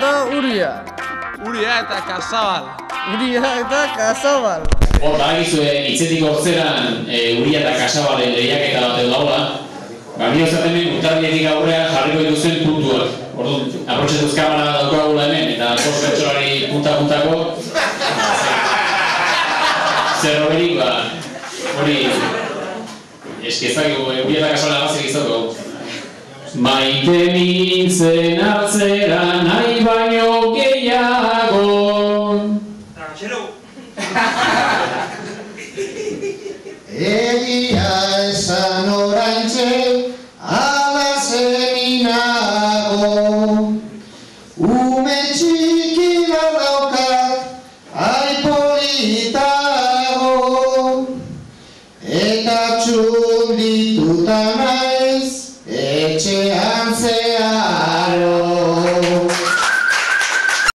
eta Uria. Uria eta Kasabal. Uria eta Kasabal. Hor, badakizue, hitzetik hortzeran Uria eta Kasabalen lehiaketa bat edo daula. Gabio zatemen, urtarrietik aurrean jarriko dituzuen puntuak. Orduan, aprotxetuz kamera daukagula hemen, eta bost bertsolari punta-puntako. Zer roberik, hori... Eskizak, Uria eta Kasabalen agazik izatuko. Maite nintzen atzera nahi baino gehiago. Egia esan orantxe ala zeninago. Ume txiki bat daukat aipolitago. Eta txundituta